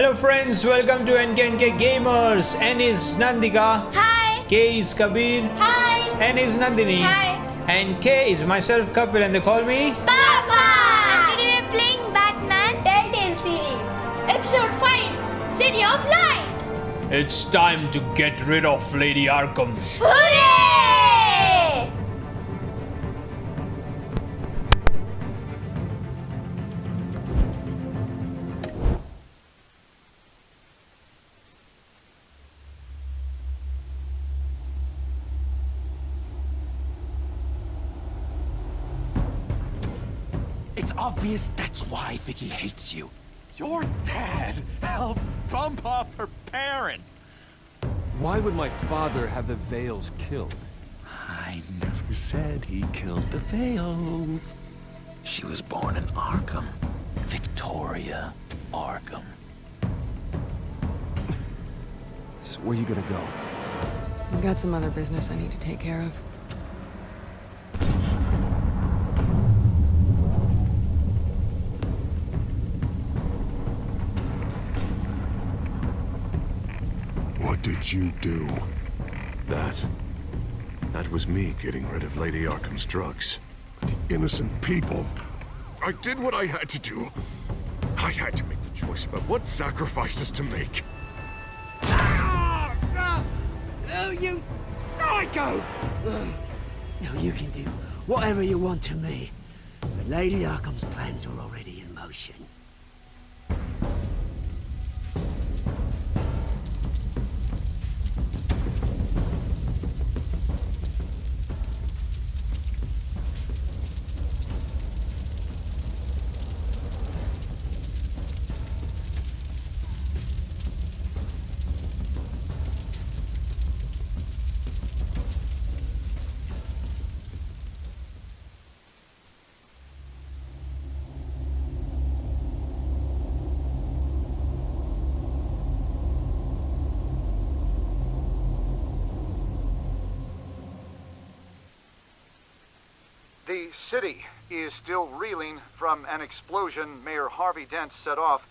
Hello friends, welcome to NKNK Gamers. N is Nandika. Hi. K is Kabir. Hi. N is Nandini. Hi. And K is myself, Kapil, and they call me Papa. And today we're playing Batman Telltale series, episode 5, City of Light. It's time to get rid of Lady Arkham. Hooray! It's obvious that's why Vicky hates you. Your dad helped bump off her parents. Why would my father have the Vales killed? I never said he killed the Vales. She was born in Arkham. Victoria Arkham. So where you gonna go? I've got some other business I need to take care of. What did you do? That was me getting rid of Lady Arkham's drugs. The innocent people. I did what I had to do. I had to make the choice about what sacrifices to make. Oh, you psycho! No, you can do whatever you want to me. But Lady Arkham's plans are already in motion. The city is still reeling from an explosion Mayor Harvey Dent set off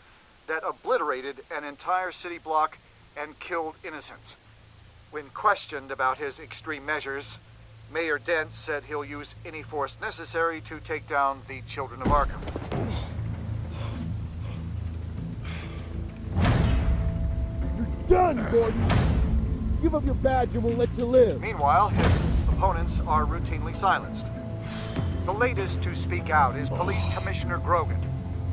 that obliterated an entire city block and killed innocents. When questioned about his extreme measures, Mayor Dent said he'll use any force necessary to take down the children of Arkham. You're done, Gordon! Give up your badge and we'll let you live. Meanwhile, his opponents are routinely silenced. The latest to speak out is Police Commissioner Grogan.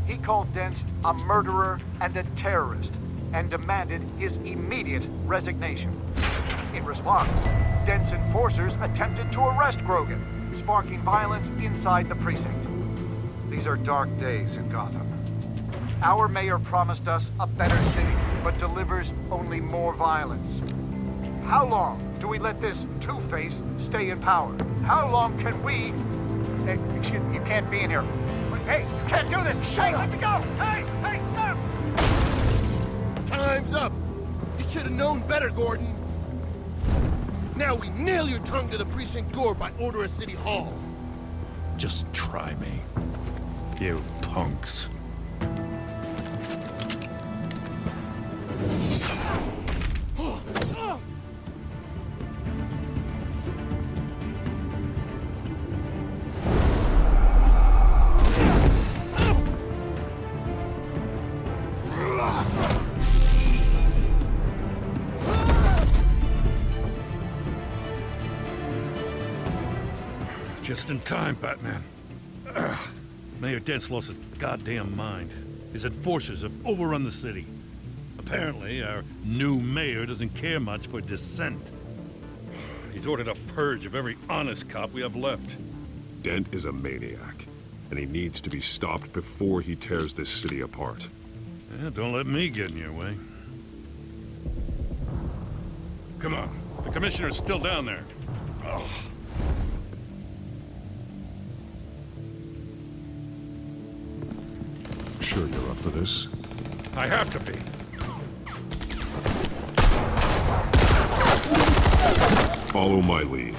He called Dent a murderer and a terrorist and demanded his immediate resignation. In response, Dent's enforcers attempted to arrest Grogan, sparking violence inside the precinct. These are dark days in Gotham. Our mayor promised us a better city, but delivers only more violence. How long do we let this two-face stay in power? How long can we... Hey, excuse me, you can't be in here. Hey, you can't do this! Shut up! Let me go! Hey, stop! Time's up! You should have known better, Gordon! Now we nail your tongue to the precinct door by order of City Hall! Just try me, you punks. Just in time, Batman. Mayor Dent's lost his goddamn mind. His enforcers have overrun the city. Apparently, our new mayor doesn't care much for dissent. He's ordered a purge of every honest cop we have left. Dent is a maniac, and he needs to be stopped before he tears this city apart. Yeah, don't let me get in your way. Come on, the commissioner's still down there. Oh. Sure you're up to this? I have to be. Follow my lead.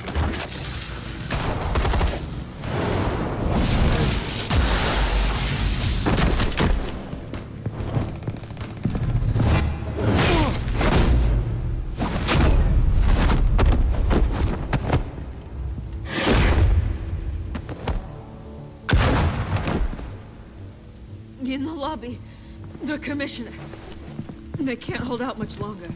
I'll be the commissioner. They can't hold out much longer.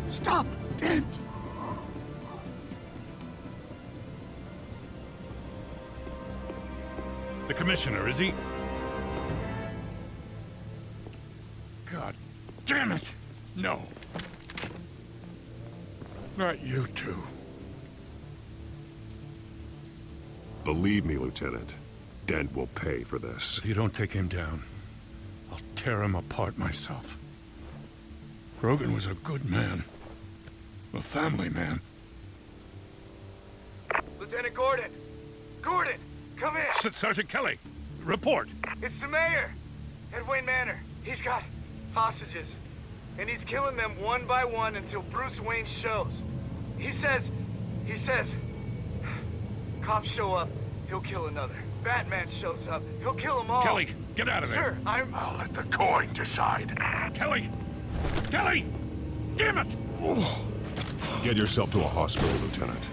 Stop! Dent! The commissioner, is he? God damn it! No. Not you two. Believe me, Lieutenant. Dent will pay for this. If you don't take him down, I'll tear him apart myself. Grogan was a good man. A family man. Lieutenant Gordon! Gordon! Come in! Sergeant Kelly, report! It's the mayor! At Wayne Manor. He's got hostages. And he's killing them one by one until Bruce Wayne shows. He says... Cops show up, he'll kill another. Batman shows up, he'll kill them all. Kelly, get out of there! Sir, I'll let the coin decide. Kelly! Kelly! Damn it! Get yourself to a hospital, Lieutenant.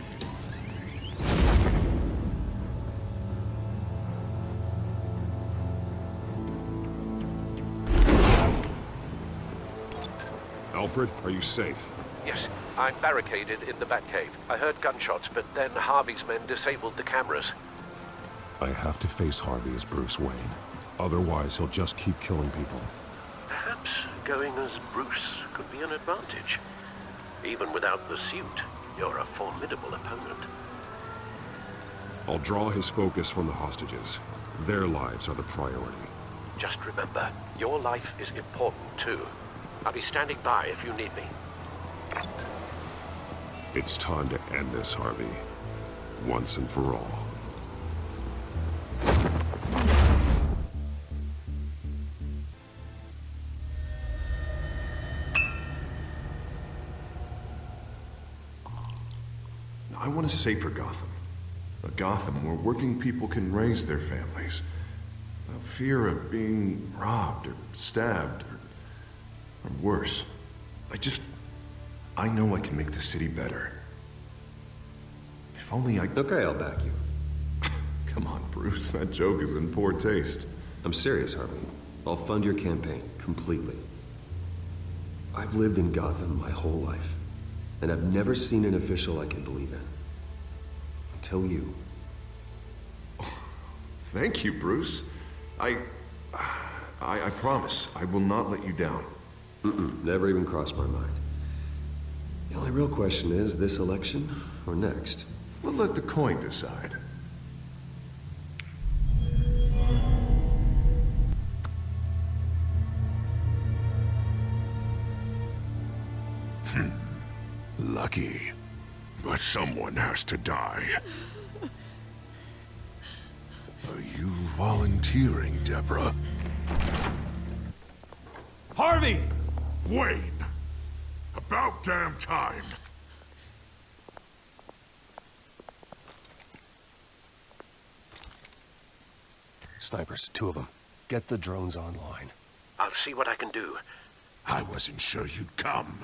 Alfred, are you safe? Yes, I'm barricaded in the Batcave. I heard gunshots, but then Harvey's men disabled the cameras. I have to face Harvey as Bruce Wayne. Otherwise, he'll just keep killing people. Perhaps going as Bruce could be an advantage. Even without the suit, you're a formidable opponent. I'll draw his focus from the hostages. Their lives are the priority. Just remember, your life is important too. I'll be standing by if you need me. It's time to end this, Harvey. Once and for all. I want a safer Gotham. A Gotham where working people can raise their families. Without fear of being robbed or stabbed or worse. I know I can make the city better. If only I... Okay, I'll back you. Come on, Bruce. That joke is in poor taste. I'm serious, Harvey. I'll fund your campaign, completely. I've lived in Gotham my whole life, and I've never seen an official I can believe in. Until you. Thank you, Bruce. I promise, I will not let you down. Never even crossed my mind. The only real question is, this election or next? We'll let the coin decide. Lucky. But someone has to die. Are you volunteering, Deborah? Harvey! Wayne! About damn time! Snipers, 2 of them. Get the drones online. I'll see what I can do. I wasn't sure you'd come.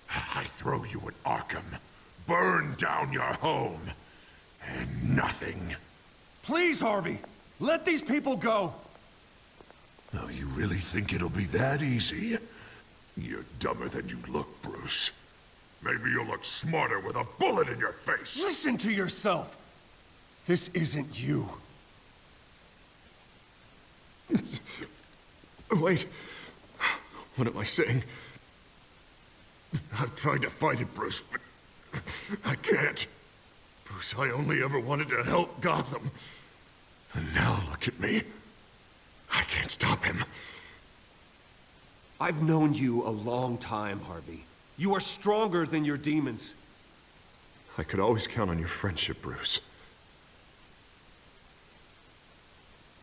I throw you at Arkham. burn down your home. And nothing. Please, Harvey! Let these people go! Oh, you really think it'll be that easy? You're dumber than you look, Bruce. Maybe you'll look smarter with a bullet in your face. Listen to yourself! This isn't you. Wait. What am I saying? I've tried to fight it, Bruce, but I can't. Bruce, I only ever wanted to help Gotham. And now look at me. I can't stop him. I've known you a long time, Harvey. You are stronger than your demons. I could always count on your friendship, Bruce.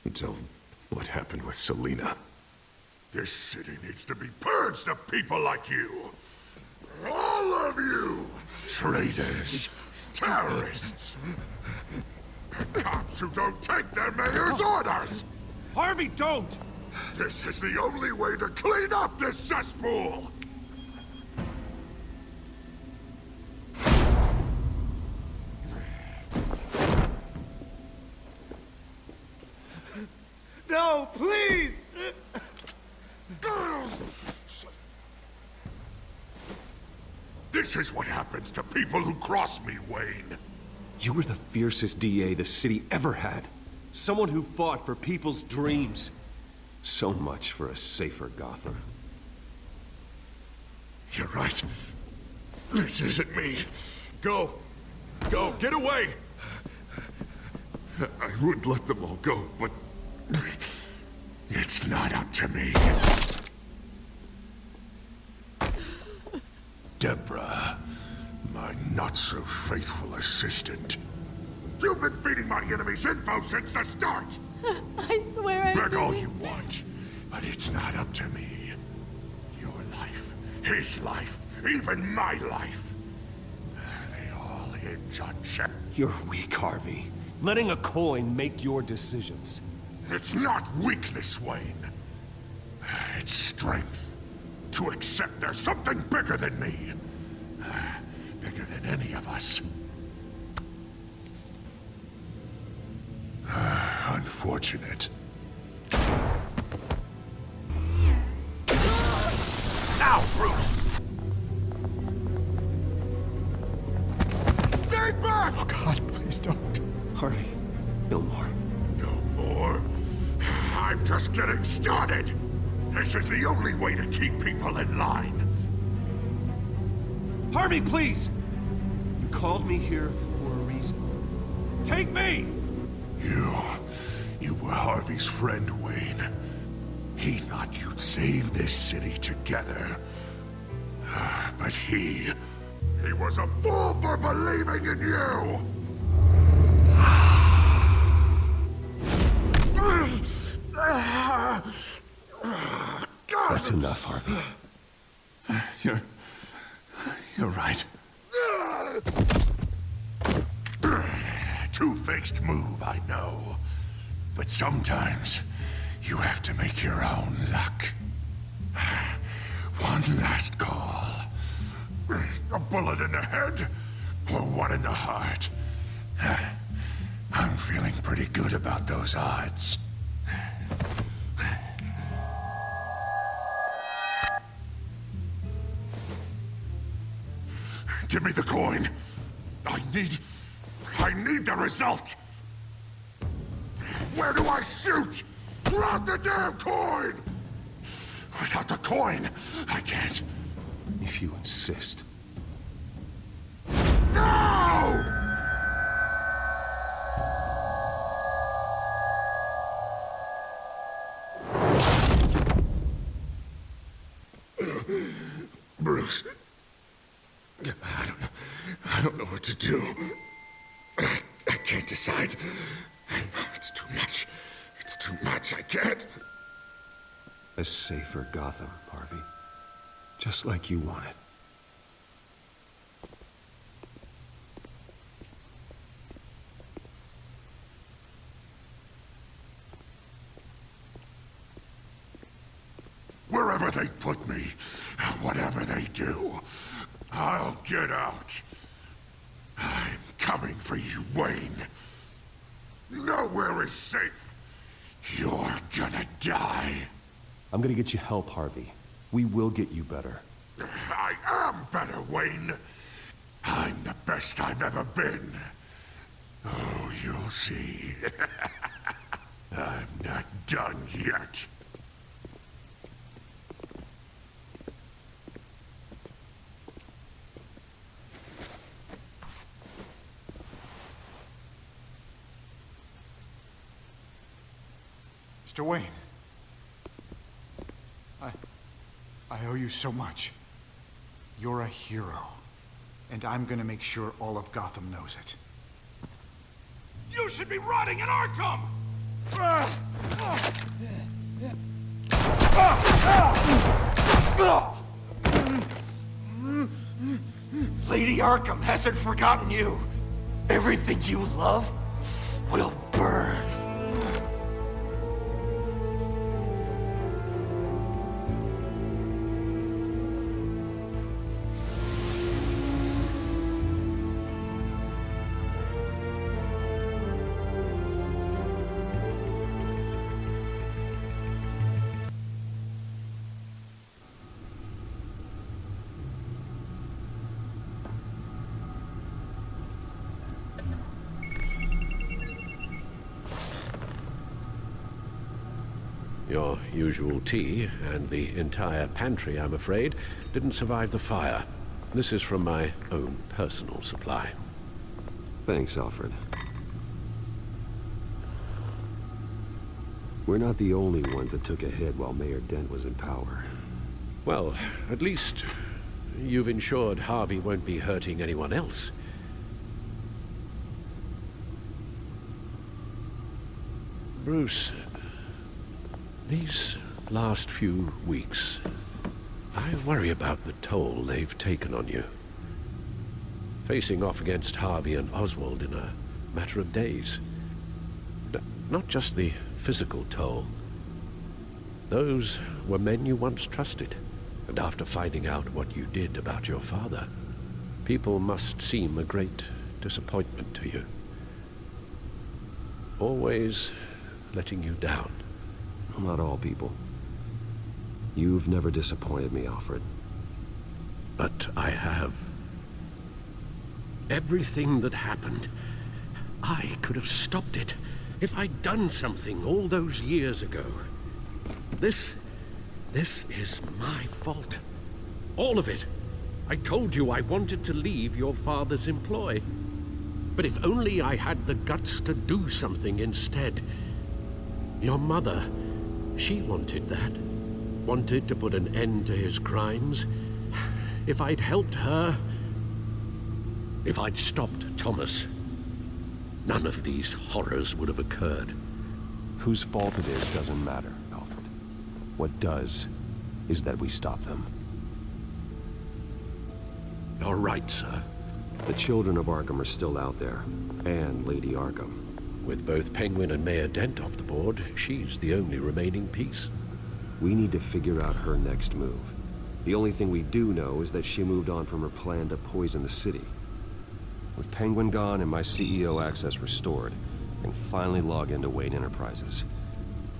Until what happened with Selina. This city needs to be purged of people like you. All of you! Traitors, terrorists, cops who don't take their mayor's orders! Harvey, don't! This is the only way to clean up this cesspool! No, please! This is what happens to people who cross me, Wayne. You were the fiercest DA the city ever had. Someone who fought for people's dreams. So much for a safer Gotham. You're right. This isn't me. Go. Go. Get away. I would let them all go, but it's not up to me. Deborah, my not-so-faithful assistant. You've been feeding my enemies info since the start! I swear I Beg all you want, but it's not up to me. Your life, his life, even my life. They all hinge on check. You're weak, Harvey. Letting a coin make your decisions. It's not weakness, Wayne. It's strength. To accept there's something bigger than me. Bigger than any of us. Unfortunate. Now, Bruce! Stay back! Oh, God, please don't. Harvey, no more. No more? I'm just getting started! This is the only way to keep people in line. Harvey, please! You called me here for a reason. Take me! You were Harvey's friend, Wayne. He thought you'd save this city together. But he was a fool for believing in you! That's enough, Harvey. You're right. Two-faced move, I know. But sometimes you have to make your own luck. One last call. A bullet in the head, or one in the heart. I'm feeling pretty good about those odds. Give me the coin. I need the result. Where do I shoot? Drop the damn coin! Without the coin, I can't. If you insist. No! Bruce. I don't know what to do. I can't decide. It's too much. It's too much. I can't. A safer Gotham, Harvey. Just like you wanted. Wherever they put me, whatever they do, I'll get out. coming for you, Wayne. Nowhere is safe. You're gonna die. I'm gonna get you help, Harvey. We will get you better. I am better, Wayne. I'm the best I've ever been. Oh, you'll see. I'm not done yet. Mr. Wayne. I owe you so much. You're a hero. And I'm gonna make sure all of Gotham knows it. You should be rotting in Arkham! Lady Arkham hasn't forgotten you. Everything you love will burn. Your usual tea, and the entire pantry, I'm afraid, didn't survive the fire. This is from my own personal supply. Thanks, Alfred. We're not the only ones that took a hit while Mayor Dent was in power. Well, at least you've ensured Harvey won't be hurting anyone else. Bruce, these last few weeks, I worry about the toll they've taken on you. Facing off against Harvey and Oswald in a matter of days. Not just the physical toll. Those were men you once trusted, and after finding out what you did about your father, people must seem a great disappointment to you. Always letting you down. Not all people. You've never disappointed me, Alfred. But I have. Everything that happened, I could have stopped it if I'd done something all those years ago. This is my fault. All of it. I told you I wanted to leave your father's employ. But if only I had the guts to do something instead. Your mother, she wanted that. Wanted to put an end to his crimes. If I'd helped her, if I'd stopped Thomas, none of these horrors would have occurred. Whose fault it is doesn't matter, Alfred. What does is that we stop them. You're right, sir. The children of Arkham are still out there, and Lady Arkham. With both Penguin and Mayor Dent off the board, she's the only remaining piece. We need to figure out her next move. The only thing we do know is that she moved on from her plan to poison the city. With Penguin gone and my CEO access restored, I can finally log into Wayne Enterprises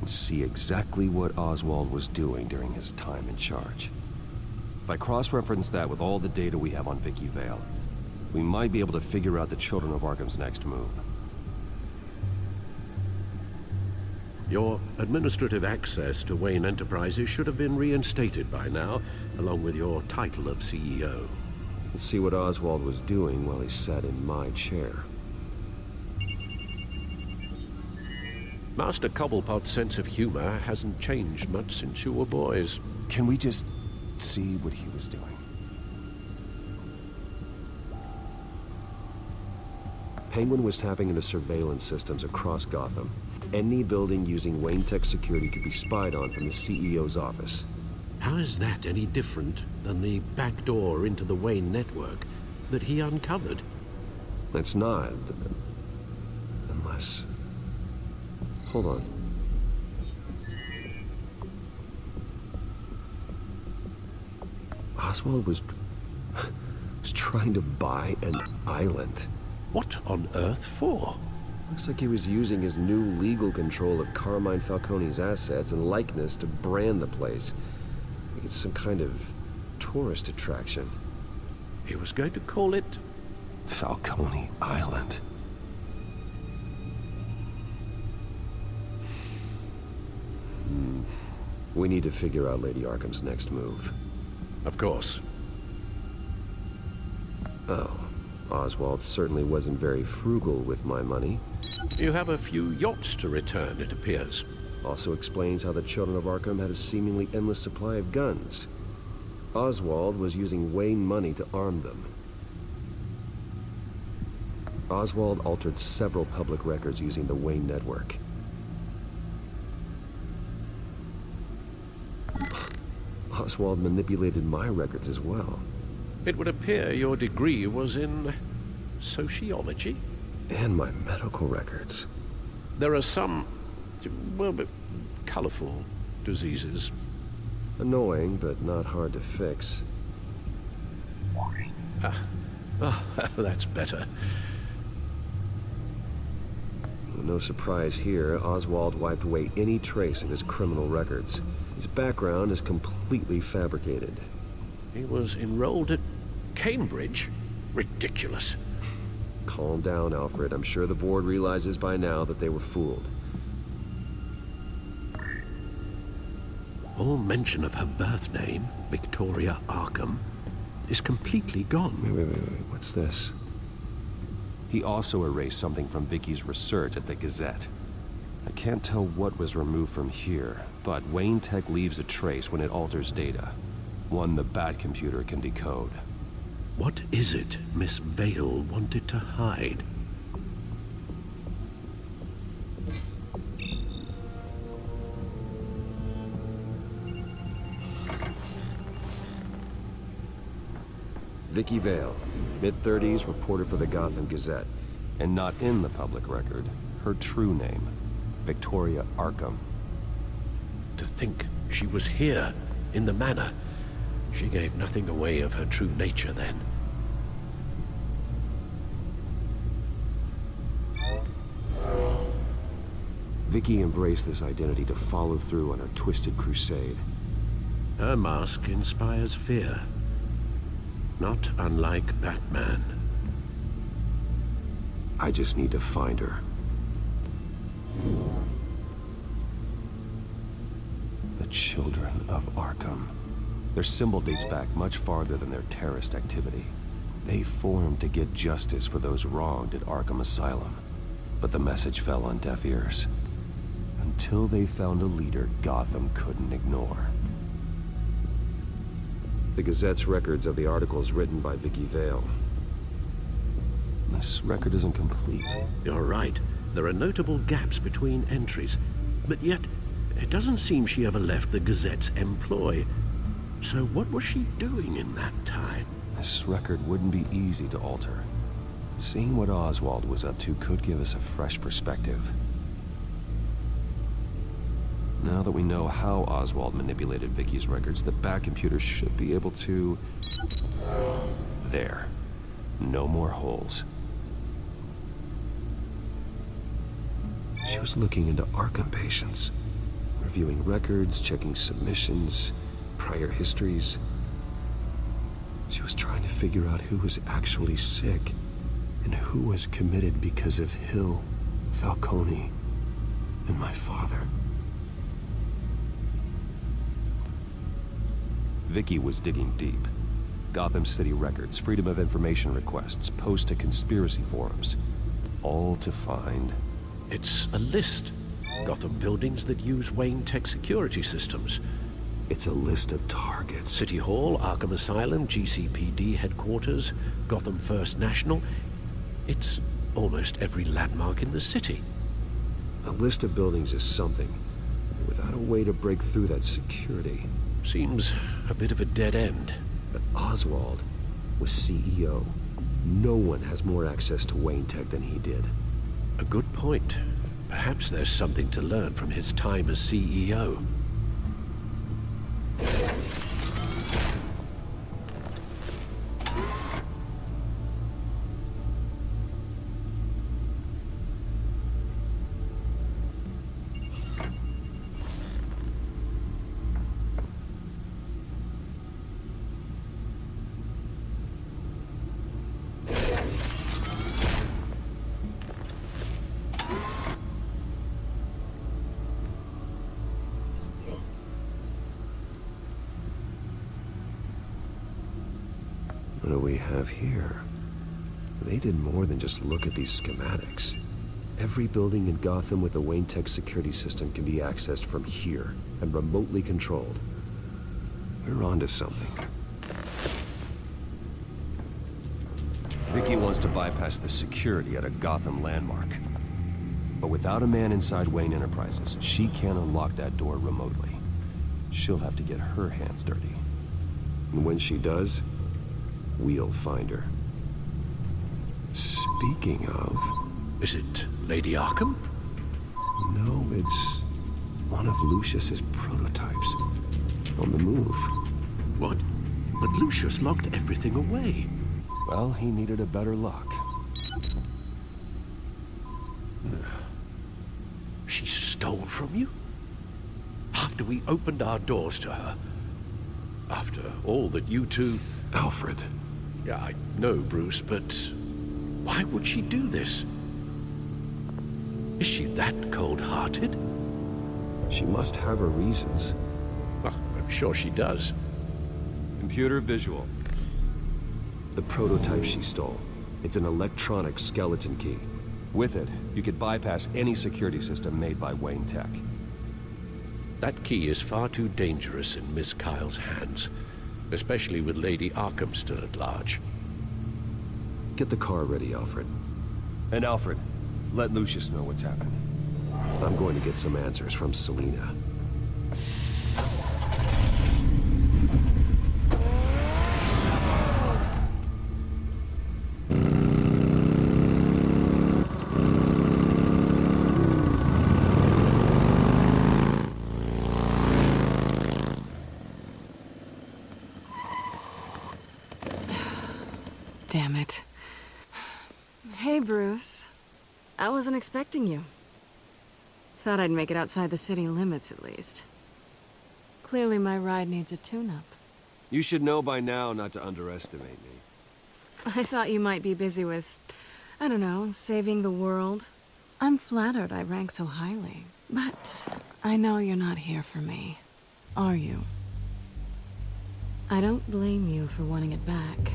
and see exactly what Oswald was doing during his time in charge. If I cross-reference that with all the data we have on Vicky Vale, we might be able to figure out the Children of Arkham's next move. Your administrative access to Wayne Enterprises should have been reinstated by now, along with your title of CEO. Let's see what Oswald was doing while he sat in my chair. Master Cobblepot's sense of humor hasn't changed much since you were boys. Can we just see what he was doing? Penguin was tapping into surveillance systems across Gotham. Any building using Wayne Tech security could be spied on from the CEO's office. How is that any different than the back door into the Wayne network that he uncovered? It's not. Unless... Hold on. Oswald was trying to buy an island. What on earth for? Looks like he was using his new legal control of Carmine Falcone's assets and likeness to brand the place. Like it's some kind of tourist attraction. He was going to call it Falcone Island. We need to figure out Lady Arkham's next move. Of course. Oh, Oswald certainly wasn't very frugal with my money. You have a few yachts to return, it appears. Also explains how the children of Arkham had a seemingly endless supply of guns. Oswald was using Wayne money to arm them. Oswald altered several public records using the Wayne network. Oswald manipulated my records as well. It would appear your degree was in sociology? And my medical records. There are some, well, colorful diseases. Annoying, but not hard to fix. That's better. No surprise here, Oswald wiped away any trace of his criminal records. His background is completely fabricated. He was enrolled at Cambridge? Ridiculous. Calm down, Alfred. I'm sure the board realizes by now that they were fooled. All mention of her birth name, Victoria Arkham, is completely gone. Wait. What's this? He also erased something from Vicky's research at the Gazette. I can't tell what was removed from here, but Wayne Tech leaves a trace when it alters data. One the Bat computer can decode. What is it Miss Vale wanted to hide? Vicky Vale, mid-30s, reporter for the Gotham Gazette. And not in the public record, her true name, Victoria Arkham. To think she was here, in the manor. She gave nothing away of her true nature then. Vicky embraced this identity to follow through on her twisted crusade. Her mask inspires fear. Not unlike Batman. I just need to find her. The Children of Arkham. Their symbol dates back much farther than their terrorist activity. They formed to get justice for those wronged at Arkham Asylum. But the message fell on deaf ears. Until they found a leader Gotham couldn't ignore. The Gazette's records of the articles written by Vicky Vale. This record isn't complete. You're right. There are notable gaps between entries. But yet, it doesn't seem she ever left the Gazette's employ. So what was she doing in that time? This record wouldn't be easy to alter. Seeing what Oswald was up to could give us a fresh perspective. Now that we know how Oswald manipulated Vicky's records, the Bat computer should be able to... There. No more holes. She was looking into Arkham patients, reviewing records, checking submissions, prior histories. She was trying to figure out who was actually sick and who was committed because of Hill, Falcone, and my father. Vicky was digging deep. Gotham City records, Freedom of Information requests, posts to conspiracy forums. All to find... It's a list. Gotham buildings that use Wayne Tech security systems. It's a list of targets. City Hall, Arkham Asylum, GCPD headquarters, Gotham First National. It's almost every landmark in the city. A list of buildings is something. Without a way to break through that security... Seems a bit of a dead end. But Oswald was CEO. No one has more access to Wayne Tech than he did. A good point. Perhaps there's something to learn from his time as CEO. What do we have here? They did more than just look at these schematics. Every building in Gotham with a Wayne Tech security system can be accessed from here and remotely controlled. We're onto something. Vicky wants to bypass the security at a Gotham landmark. But without a man inside Wayne Enterprises, she can't unlock that door remotely. She'll have to get her hands dirty. And when she does, we'll find her. Speaking of... Is it Lady Arkham? No, it's one of Lucius's prototypes. On the move. What? But Lucius locked everything away. Well, he needed a better lock. She stole from you? After we opened our doors to her? After all that you two... Alfred. Yeah, I know, Bruce, but why would she do this? Is she that cold-hearted? She must have her reasons. Well, I'm sure she does. Computer visual. The prototype she stole. It's an electronic skeleton key. With it, you could bypass any security system made by Wayne Tech. That key is far too dangerous in Miss Kyle's hands, especially with Lady Arkham still at large. Get the car ready, Alfred. And Alfred, let Lucius know what's happened. I'm going to get some answers from Selina. Damn it. Hey, Bruce. I wasn't expecting you. Thought I'd make it outside the city limits, at least. Clearly my ride needs a tune-up. You should know by now not to underestimate me. I thought you might be busy with, I don't know, saving the world. I'm flattered I rank so highly. But I know you're not here for me, are you? I don't blame you for wanting it back.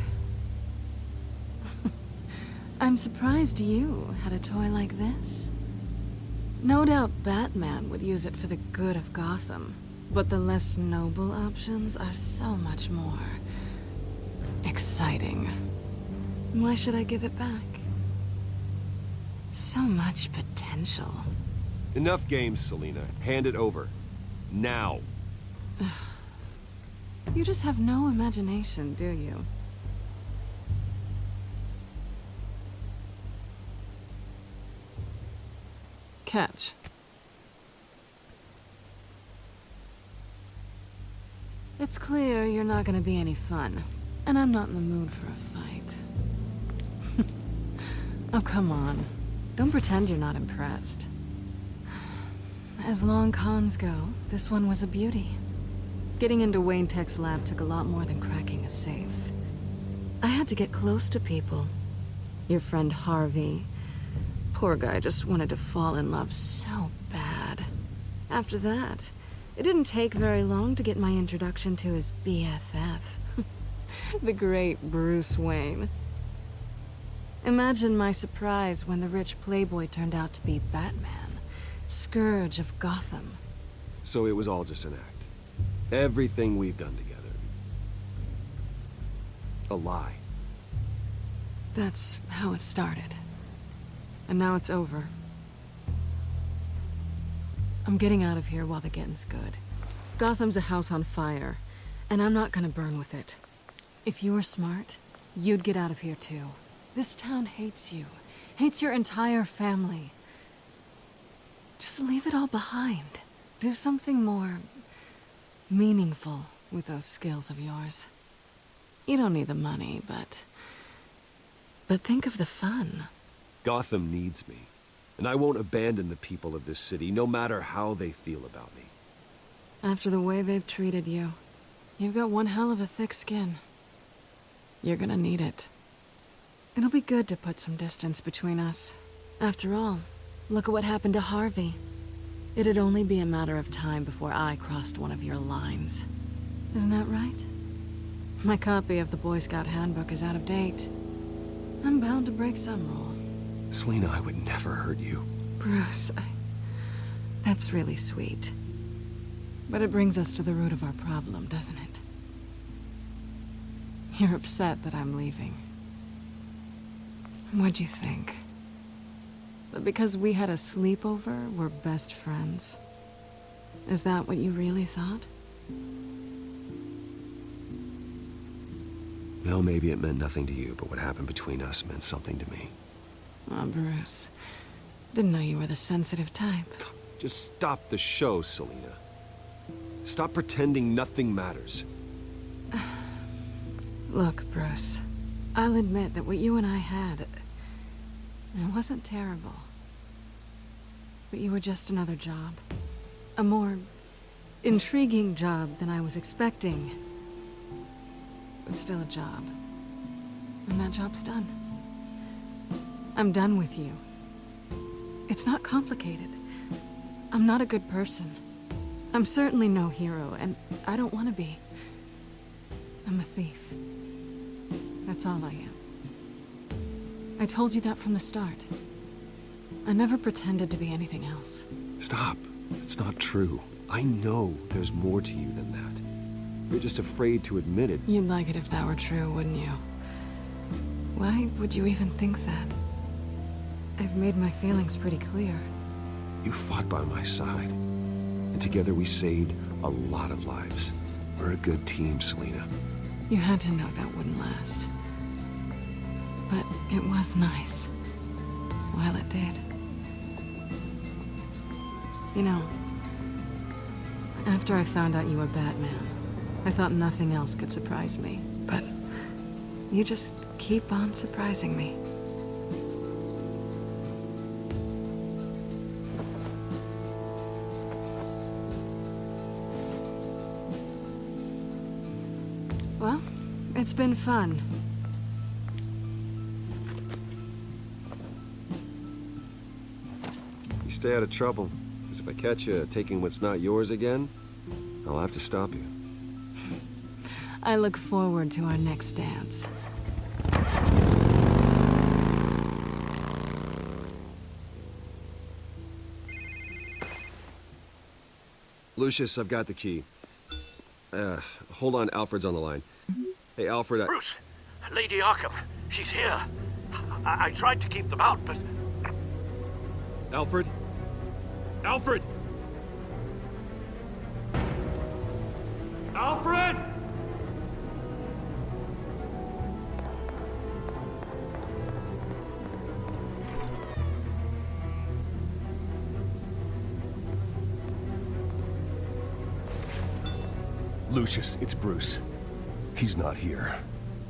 I'm surprised you had a toy like this. No doubt Batman would use it for the good of Gotham, but the less noble options are so much more exciting. Why should I give it back? So much potential. Enough games, Selina. Hand it over. Now. You just have no imagination, do you? Catch. It's clear you're not gonna be any fun, and I'm not in the mood for a fight. Oh, come on. Don't pretend you're not impressed. As long cons go, this one was a beauty. Getting into Wayne Tech's lab took a lot more than cracking a safe. I had to get close to people. Your friend Harvey. Poor guy just wanted to fall in love so bad. After that, it didn't take very long to get my introduction to his BFF. The great Bruce Wayne. Imagine my surprise when the rich playboy turned out to be Batman, Scourge of Gotham. So it was all just an act. Everything we've done together. A lie. That's how it started. And now it's over. I'm getting out of here while the getting's good. Gotham's a house on fire, and I'm not gonna burn with it. If you were smart, you'd get out of here too. This town hates you. Hates your entire family. Just leave it all behind. Do something more meaningful with those skills of yours. You don't need the money, but think of the fun. Gotham needs me, and I won't abandon the people of this city, no matter how they feel about me. After the way they've treated you, you've got one hell of a thick skin. You're gonna need it. It'll be good to put some distance between us. After all, look at what happened to Harvey. It'd only be a matter of time before I crossed one of your lines. Isn't that right? My copy of the Boy Scout Handbook is out of date. I'm bound to break some rule. Selina, I would never hurt you. Bruce, that's really sweet. But it brings us to the root of our problem, doesn't it? You're upset that I'm leaving. What'd you think? That because we had a sleepover, we're best friends? Is that what you really thought? Well, maybe it meant nothing to you, but what happened between us meant something to me. Oh, Bruce. Didn't know you were the sensitive type. Just stop the show, Selina. Stop pretending nothing matters. Look, Bruce. I'll admit that what you and I had... it wasn't terrible. But you were just another job. A more... intriguing job than I was expecting. But still a job. And that job's done. I'm done with you. It's not complicated. I'm not a good person. I'm certainly no hero, and I don't want to be. I'm a thief. That's all I am. I told you that from the start. I never pretended to be anything else. Stop. It's not true. I know there's more to you than that. You're just afraid to admit it. You'd like it if that were true, wouldn't you? Why would you even think that? I've made my feelings pretty clear. You fought by my side. And together we saved a lot of lives. We're a good team, Selina. You had to know that wouldn't last. But it was nice. While it did. You know, after I found out you were Batman, I thought nothing else could surprise me. But you just keep on surprising me. Well, it's been fun. You stay out of trouble, because if I catch you taking what's not yours again, I'll have to stop you. I look forward to our next dance. Lucius, I've got the key. Hold on, Alfred's on the line. Hey, Alfred, Bruce! Lady Arkham, she's here. I tried to keep them out, but... Alfred? Alfred! Alfred! Lucius, it's Bruce. He's not here.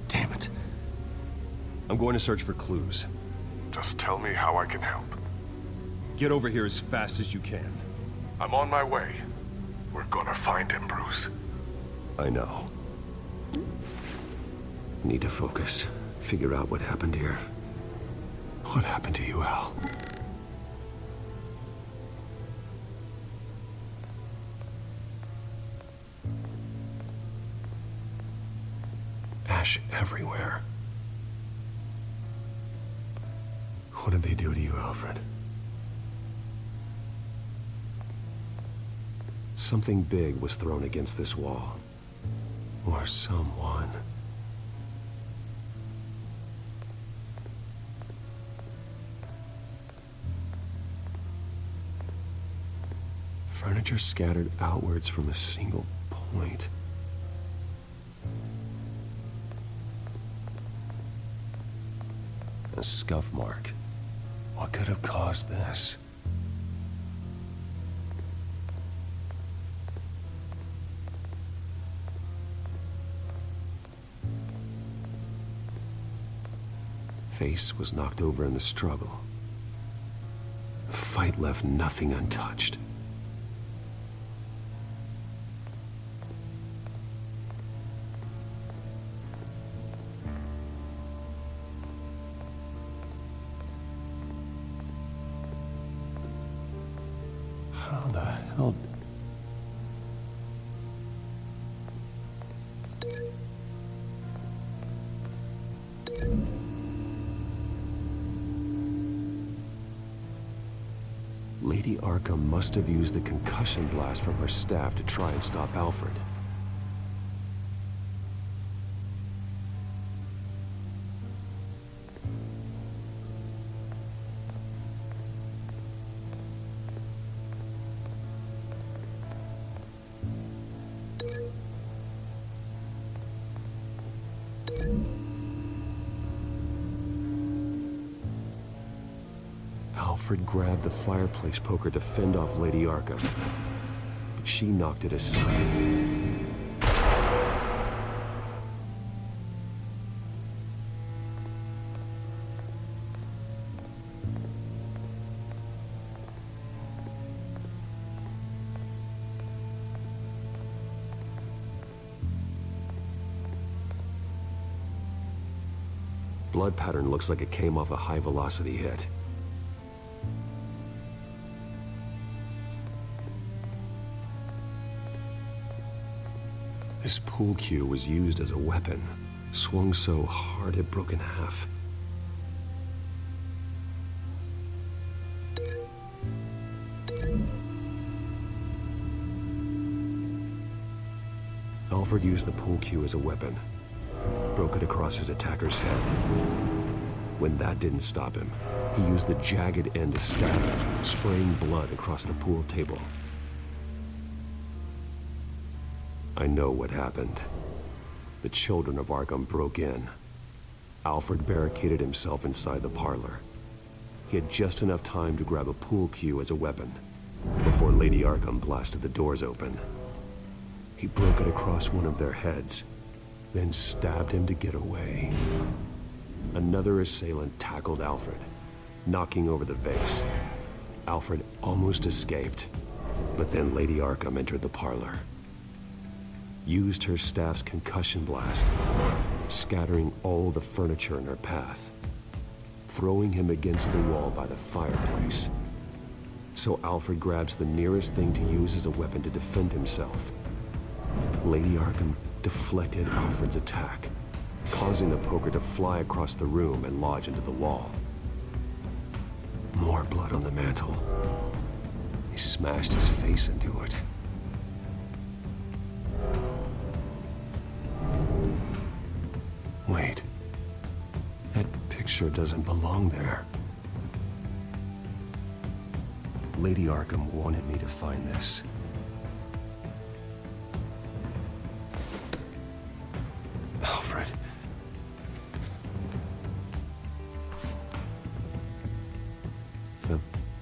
Damn it. I'm going to search for clues. Just tell me how I can help. Get over here as fast as you can. I'm on my way. We're gonna find him, Bruce. I know. Need to focus. Figure out what happened here. What happened to you, Al? Ash everywhere. What did they do to you, Alfred? Something big was thrown against this wall. Or someone. Furniture scattered outwards from a single point. A scuff mark. What could have caused this? Face was knocked over in the struggle. The fight left nothing untouched. How the hell... Arkham must have used the concussion blast from her staff to try and stop Alfred. Alfred grabbed the fireplace poker to fend off Lady Arkham, but she knocked it aside. Blood pattern looks like it came off a high-velocity hit. This pool cue was used as a weapon, swung so hard it broke in half. Alfred used the pool cue as a weapon, broke it across his attacker's head. When that didn't stop him, he used the jagged end to stab him, spraying blood across the pool table. I know what happened. The children of Arkham broke in. Alfred barricaded himself inside the parlor. He had just enough time to grab a pool cue as a weapon before Lady Arkham blasted the doors open. He broke it across one of their heads, then stabbed him to get away. Another assailant tackled Alfred, knocking over the vase. Alfred almost escaped, but then Lady Arkham entered the parlor. Used her staff's concussion blast, scattering all the furniture in her path, throwing him against the wall by the fireplace. So Alfred grabs the nearest thing to use as a weapon to defend himself. Lady Arkham deflected Alfred's attack, causing the poker to fly across the room and lodge into the wall. More blood on the mantle. He smashed his face into it. Wait. That picture doesn't belong there. Lady Arkham wanted me to find this. Alfred. The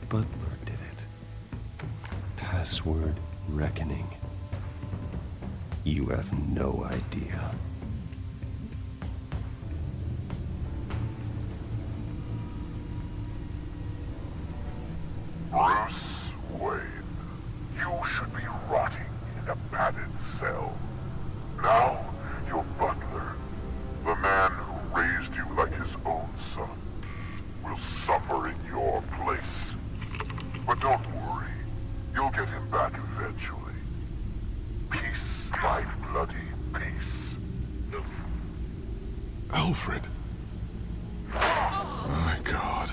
butler did it. Password reckoning. You have no idea. Bruce Wayne, you should be rotting in a padded cell. Now, your butler, the man who raised you like his own son, will suffer in your place. But don't worry, you'll get him back eventually. Peace, my bloody peace. Alfred. My God.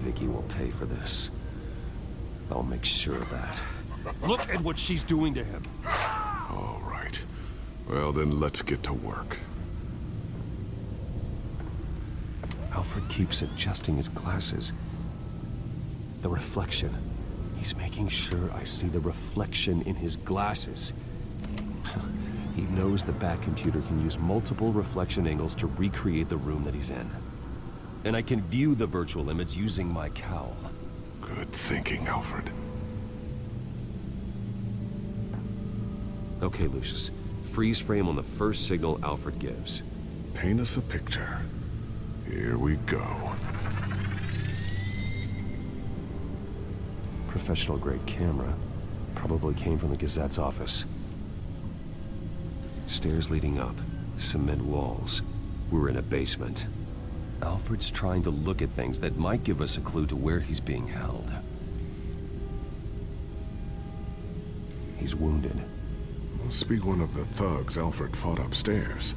Vicky will pay for this. I'll make sure of that. Look at what she's doing to him. All right. Well, then let's get to work. Alfred keeps adjusting his glasses. The reflection. He's making sure I see the reflection in his glasses. He knows the Batcomputer can use multiple reflection angles to recreate the room that he's in. And I can view the virtual image using my cowl. Good thinking, Alfred. Okay, Lucius. Freeze frame on the first signal Alfred gives. Paint us a picture. Here we go. Professional-grade camera. Probably came from the Gazette's office. Stairs leading up. Cement walls. We're in a basement. Alfred's trying to look at things that might give us a clue to where he's being held. He's wounded. Must be one of the thugs Alfred fought upstairs.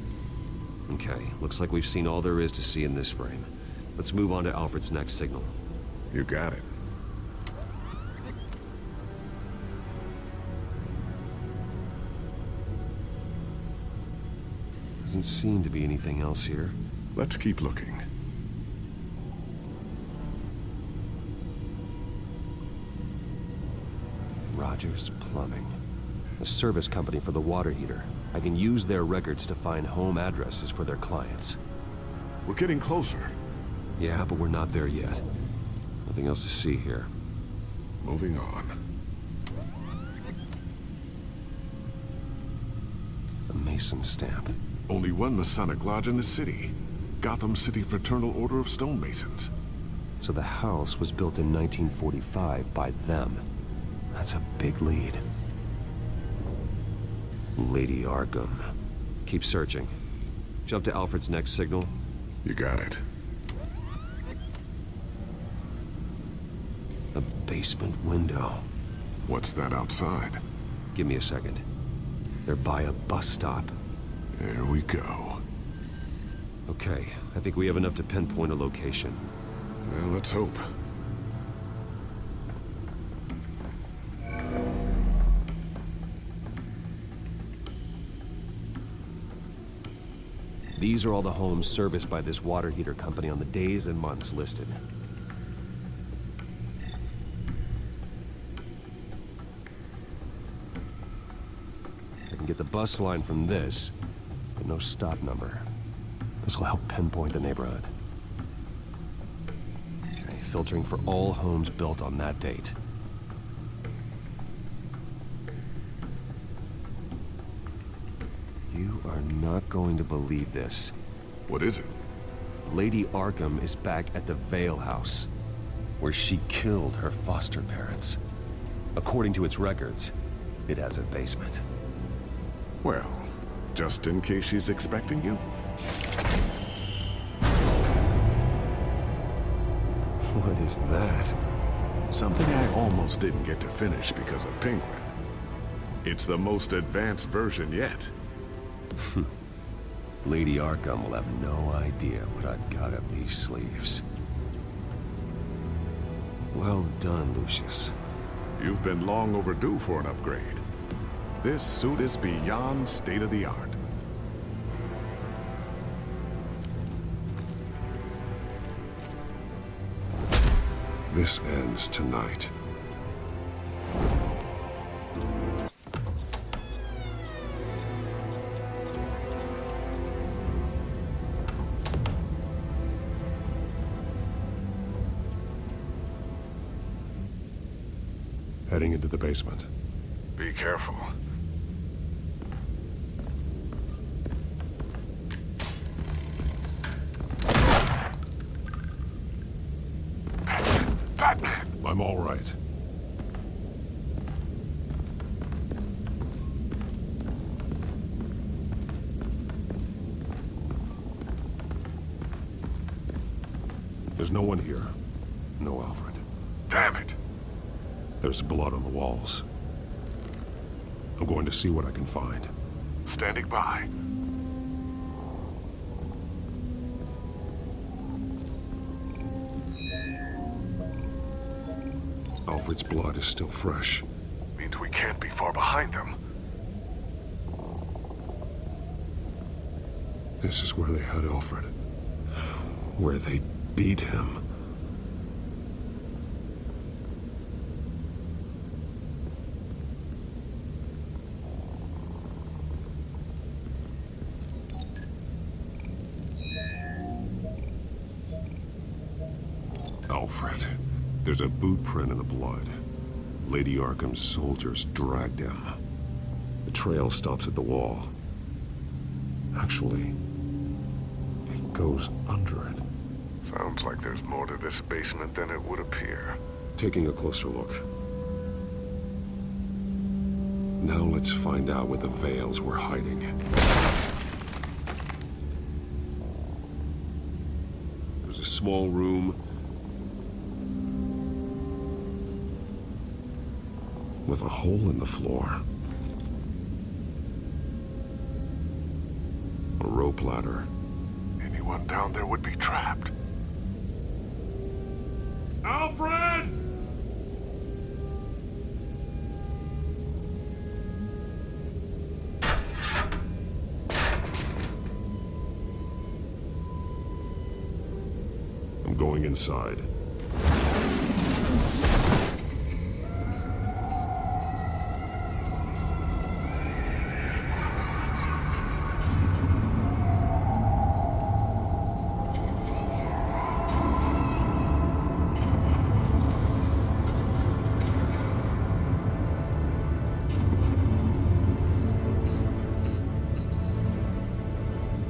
Okay, looks like we've seen all there is to see in this frame. Let's move on to Alfred's next signal. You got it. Doesn't seem to be anything else here. Let's keep looking. Rogers Plumbing. A service company for the water heater. I can use their records to find home addresses for their clients. We're getting closer. Yeah, but we're not there yet. Nothing else to see here. Moving on. A Mason stamp. Only one Masonic lodge in the city. Gotham City Fraternal Order of Stonemasons. So the house was built in 1945 by them. That's a big lead. Lady Arkham. Keep searching. Jump to Alfred's next signal. You got it. A basement window. What's that outside? Give me a second. They're by a bus stop. There we go. Okay, I think we have enough to pinpoint a location. Well, let's hope. These are all the homes serviced by this water heater company on the days and months listed. I can get the bus line from this, but no stop number. This will help pinpoint the neighborhood. Okay, filtering for all homes built on that date. You are not going to believe this. What is it? Lady Arkham is back at the Vale House, where she killed her foster parents. According to its records, it has a basement. Well, just in case she's expecting you. What is that? Something I almost didn't get to finish because of Penguin. It's the most advanced version yet. Lady Arkham will have no idea what I've got up these sleeves. Well done, Lucius. You've been long overdue for an upgrade. This suit is beyond state-of-the-art. This ends tonight. Heading into the basement. Be careful. Batman! I'm all right. There's no one here. No Alfred. Damn it! There's blood on the walls. I'm going to see what I can find. Standing by. Alfred's blood is still fresh. Means we can't be far behind them. This is where they had Alfred. Where they beat him. Alfred. There's a boot print in the blood. Lady Arkham's soldiers dragged him. The trail stops at the wall. Actually, it goes under it. Sounds like there's more to this basement than it would appear. Taking a closer look. Now let's find out where the Veils were hiding. There's a small room with a hole in the floor. A rope ladder. Anyone down there would be trapped. Alfred! I'm going inside.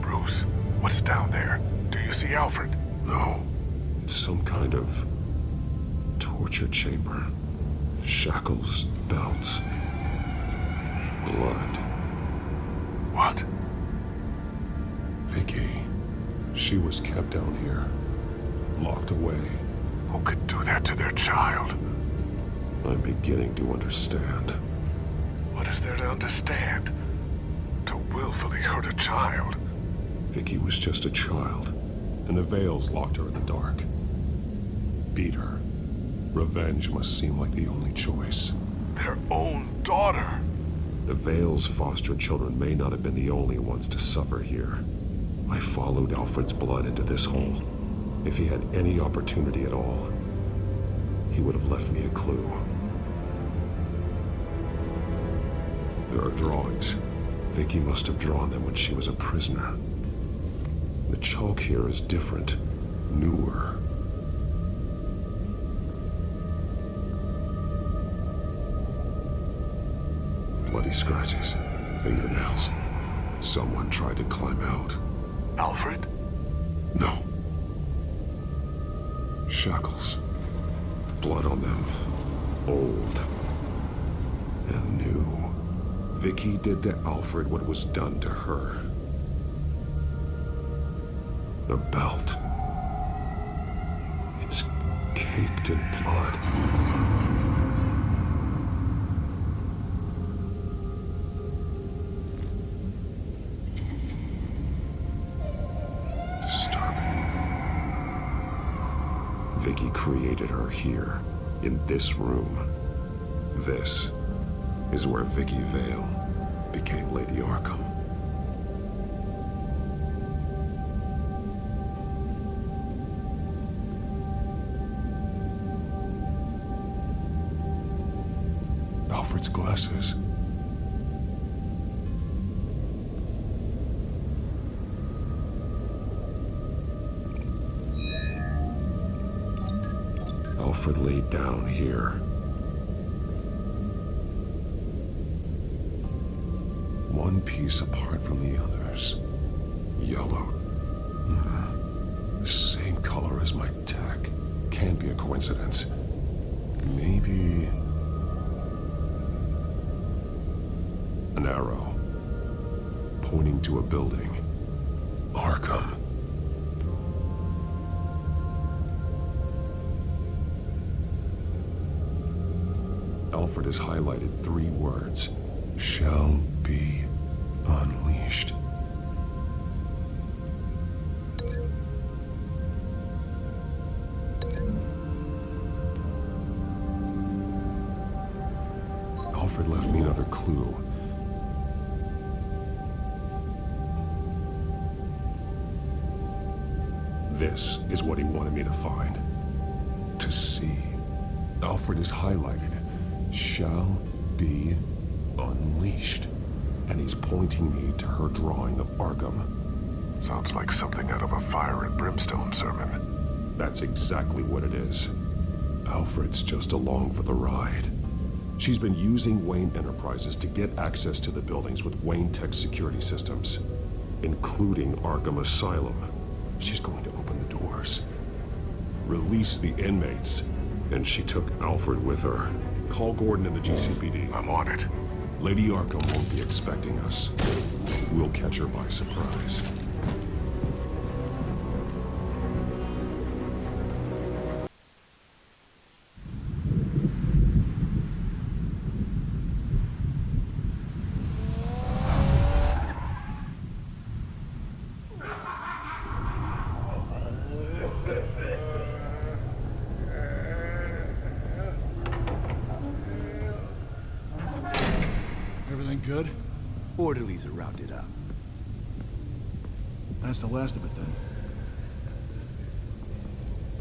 Bruce, what's down there? Do you see Alfred? No. It's some kind of torture chamber. Shackles, belts, blood. What? Vicky. She was kept down here, locked away. Who could do that to their child? I'm beginning to understand. What is there to understand? To willfully hurt a child? Vicky was just a child, and the Veils locked her in the dark. Beat her. Revenge must seem like the only choice. Their own daughter! The Veils' foster children may not have been the only ones to suffer here. I followed Alfred's blood into this hole. If he had any opportunity at all, he would have left me a clue. There are drawings. Vicky must have drawn them when she was a prisoner. The chalk here is different, newer. Bloody scratches, fingernails. Someone tried to climb out. Alfred? No. Shackles. Blood on them. Old. And new. Vicky did to Alfred what was done to her. The belt. It's caked in blood. Vicky created her here, in this room. This is where Vicky Vale became Lady Arkham. Alfred's glasses. Alfred laid down here. One piece apart from the others. Yellow. The same color as my tech. Can't be a coincidence. Maybe... an arrow. Pointing to a building. Arkham. Alfred has highlighted 3 words. Shall be unleashed. Alfred left me another clue. This is what he wanted me to find. To see. Alfred is highlighted. Shall be unleashed. And he's pointing me to her drawing of Arkham. Sounds like something out of a fire and brimstone sermon. That's exactly what it is. Alfred's just along for the ride. She's been using Wayne Enterprises to get access to the buildings with Wayne Tech security systems, including Arkham Asylum. She's going to open the doors, release the inmates, and she took Alfred with her. Call Gordon in the GCPD. I'm on it. Lady Arkham won't be expecting us. We'll catch her by surprise. good? Orderlies are rounded up. That's the last of it, then.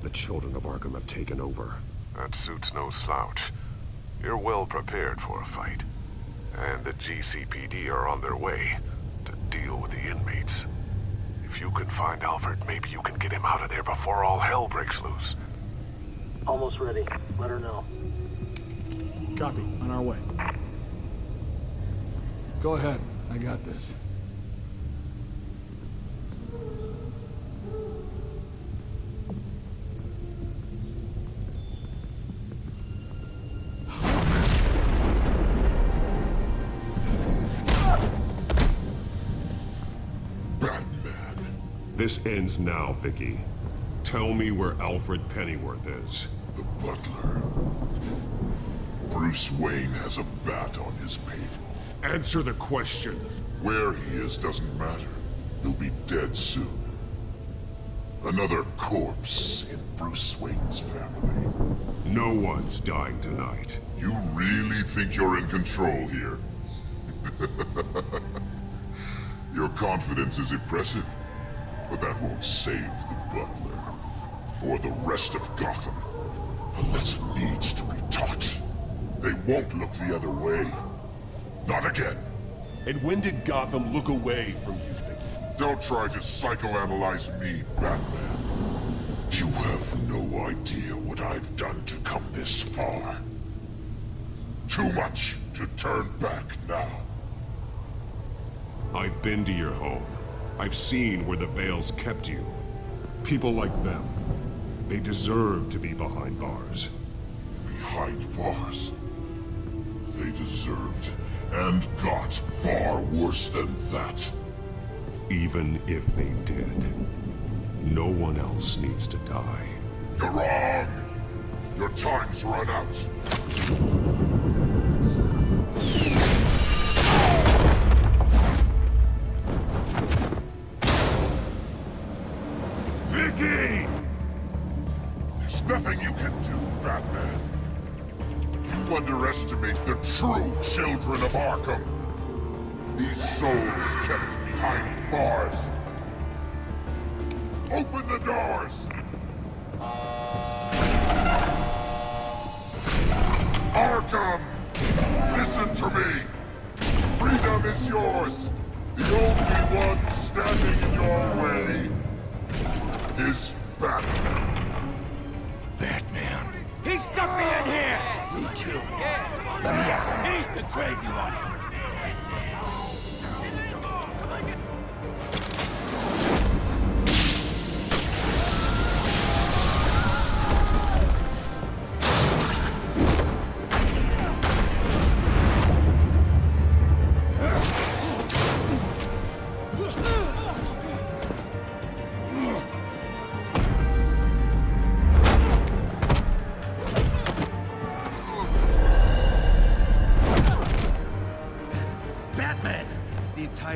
The children of Arkham have taken over. That suit's no slouch. You're well prepared for a fight. And the GCPD are on their way to deal with the inmates. If you can find Alfred, maybe you can get him out of there before all hell breaks loose. Almost ready. Let her know. Copy. On our way. Go ahead. I got this. This ends now, Vicky. Tell me where Alfred Pennyworth is. The butler. Bruce Wayne has a bat on his payroll. Answer the question. Where he is doesn't matter. He'll be dead soon. Another corpse in Bruce Wayne's family. No one's dying tonight. You really think you're in control here? Your confidence is impressive, but that won't save the butler, or the rest of Gotham. A lesson needs to be taught. They won't look the other way. Not again. And when did Gotham look away from you, Vicky? Don't try to psychoanalyze me, Batman. You have no idea what I've done to come this far. Too much to turn back now. I've been to your home. I've seen where the Veils kept you. People like them, they deserve to be behind bars. Behind bars? They deserved and got far worse than that. Even if they did, no one else needs to die. You're wrong. Your time's run out. Vicky! There's nothing you can do, Batman. You underestimate the true children of Arkham. These souls kept behind bars. Open the doors! Arkham! Listen to me! Freedom is yours! The only one standing in your way is Batman. Batman. He stuck me in here! Me too. Let me at him. He's the crazy one.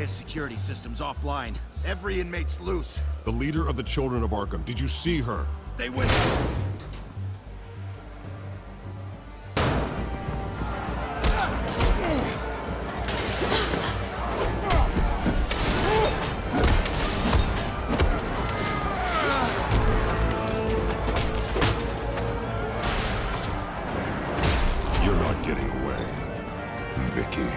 Security system's offline. Every inmate's loose. The leader of the Children of Arkham, did you see her? They went... You're not getting away, Vicky.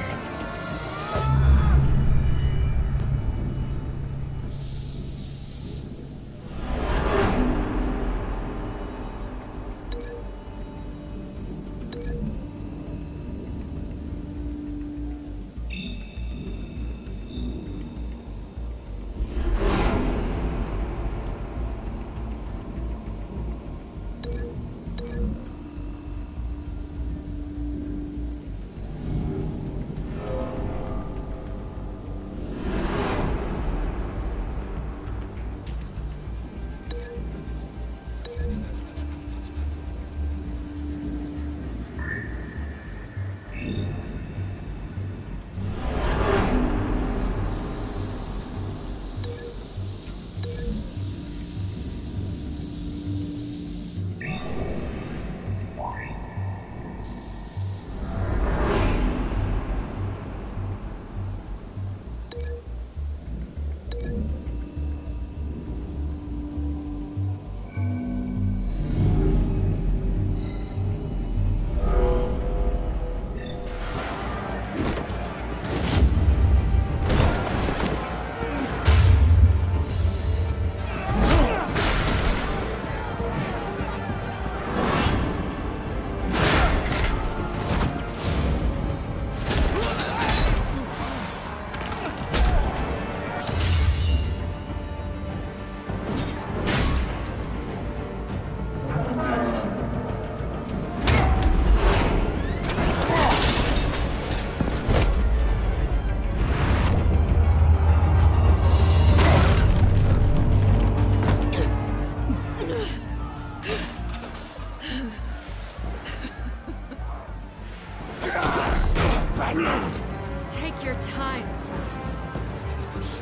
Take your time, sons.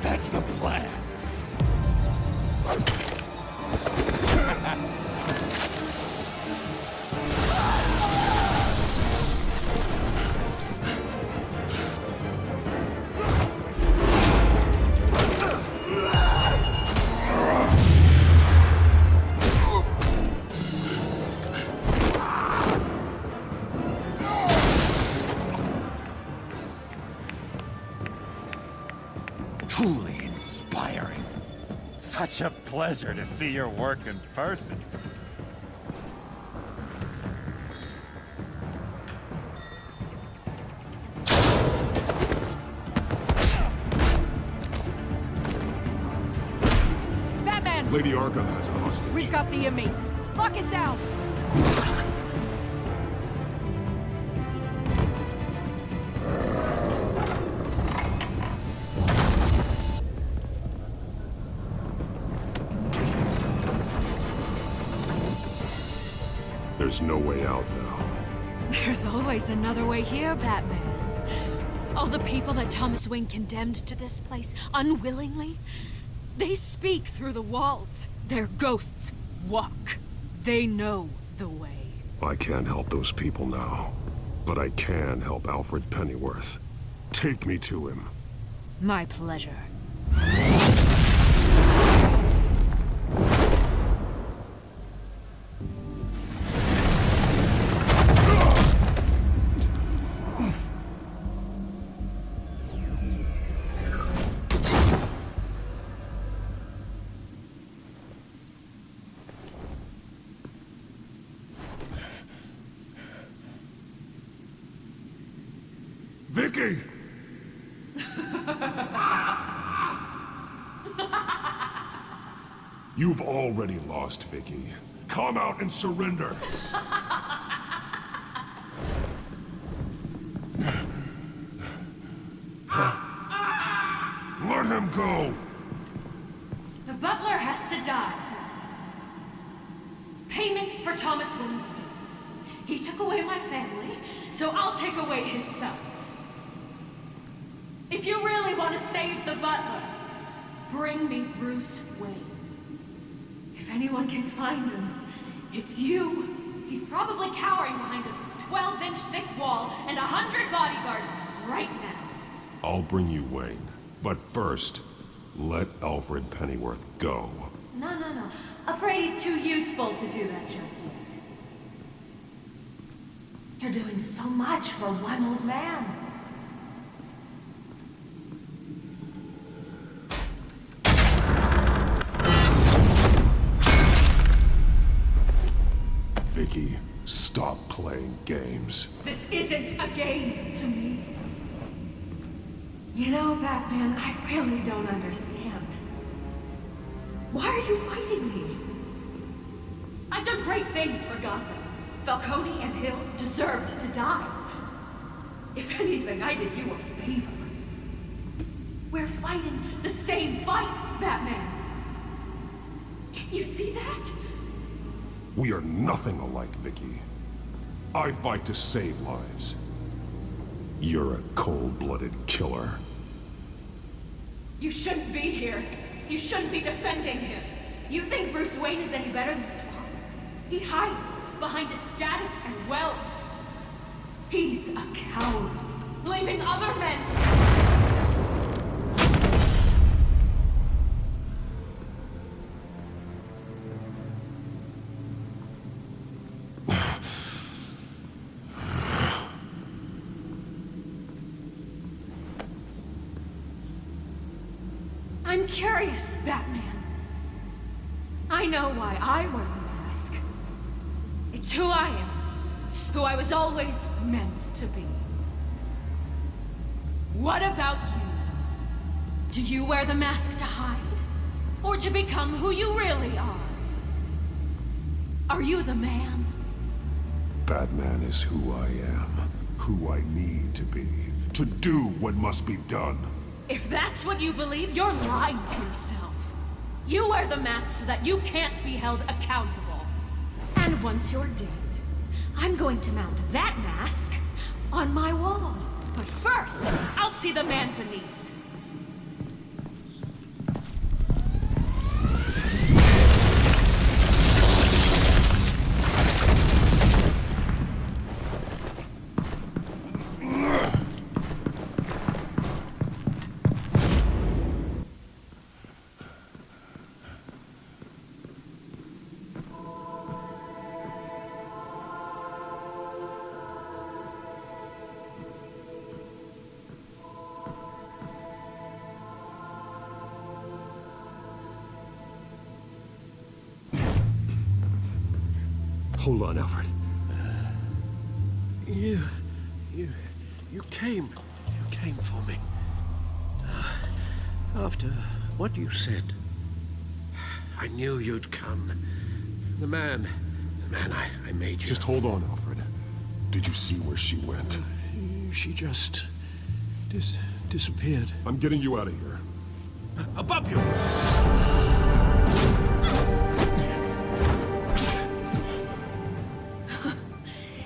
That's the plan. Truly inspiring. Such a pleasure to see your work in person. Batman! Lady Arkham has a hostage. We've got the inmates. Lock it down! There's no way out now. There's always another way here, Batman. All the people that Thomas Wayne condemned to this place unwillingly, they speak through the walls. Their ghosts walk. They know the way. I can't help those people now, but I can help Alfred Pennyworth. Take me to him. My pleasure. Vicky! You've already lost, Vicky. Come out and surrender! Let him go! The butler has to die. Payment for Thomas Wayne's sins. He took away my family, so I'll take away his sons. If you really want to save the butler, bring me Bruce Wayne. If anyone can find him, it's you. He's probably cowering behind a 12-inch thick wall and 100 bodyguards right now. I'll bring you Wayne. But first, let Alfred Pennyworth go. No. Afraid he's too useful to do that just yet. You're doing so much for one old man. Vicky, stop playing games. This isn't a game to me. You know, Batman, I really don't understand. Why are you fighting me? I've done great things for Gotham. Falcone and Hill deserved to die. If anything, I did you a favor. We're fighting the same fight, Batman. Can't you see that? We are nothing alike, Vicky. I fight to save lives. You're a cold-blooded killer. You shouldn't be here. You shouldn't be defending him. You think Bruce Wayne is any better than his father? He hides behind his status and wealth. He's a coward, leaving other men... I'm curious, Batman. I know why I wear the mask. It's who I am. Who I was always meant to be. What about you? Do you wear the mask to hide? Or to become who you really are? Are you the man? Batman is who I am. Who I need to be. To do what must be done. If that's what you believe, you're lying to yourself. You wear the mask so that you can't be held accountable. And once you're dead, I'm going to mount that mask on my wall. But first. I'll see the man beneath. Hold on, Alfred. You came for me. After what you said, I knew you'd come. The man I made you. Just hold on, Alfred. Did you see where she went? She just... disappeared. I'm getting you out of here. Above you!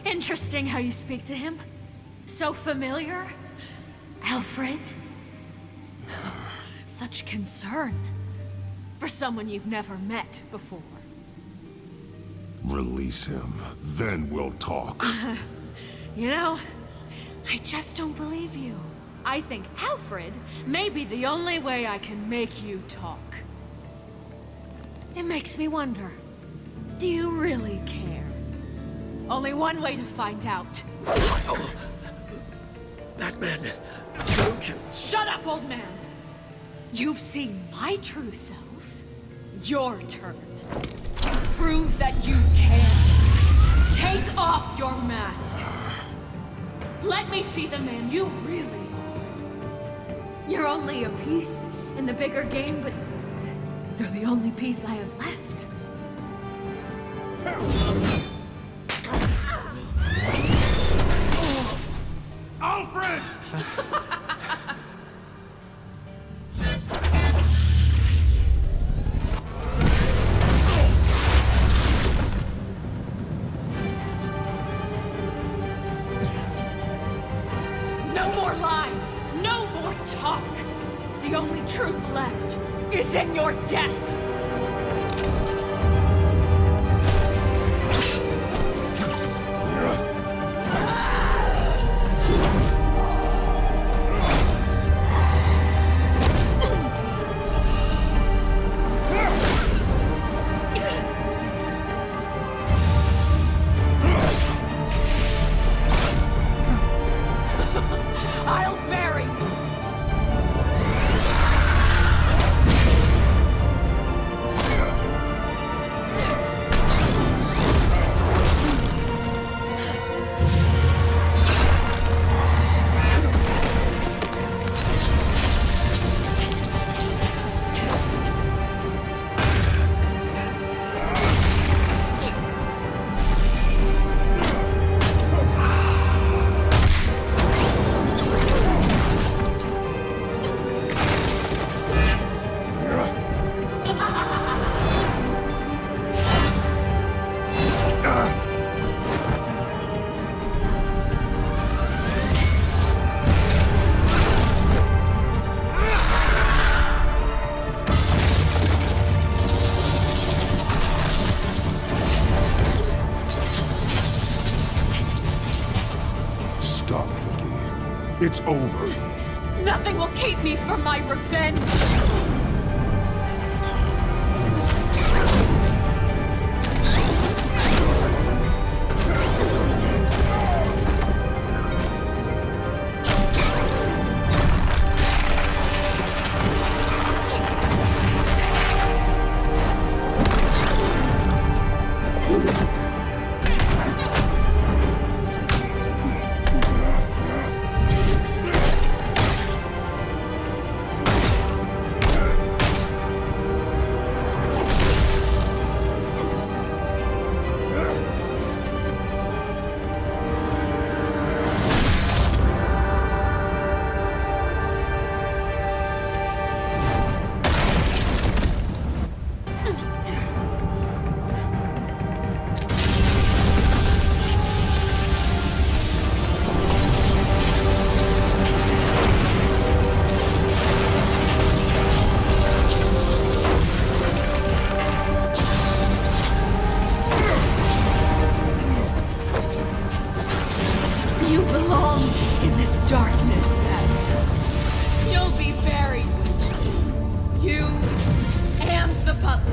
Interesting how you speak to him. So familiar. Alfred. Such concern. For someone you've never met before. Release him. Then we'll talk. You know, I just don't believe you. I think Alfred may be the only way I can make you talk. It makes me wonder, do you really care? Only one way to find out. That man, don't you... Shut up, old man! You've seen my true self. Your turn. Prove that you can. Take off your mask. Let me see the man you really are. You're only a piece in the bigger game, but you're the only piece I have left. Alfred! No more lies! No more talk! The only truth left is in your death! I'll bury you! Stop, Vicky. It's over. Nothing will keep me from my revenge! You belong in this darkness, Batman. You'll be buried with it. You and the butler.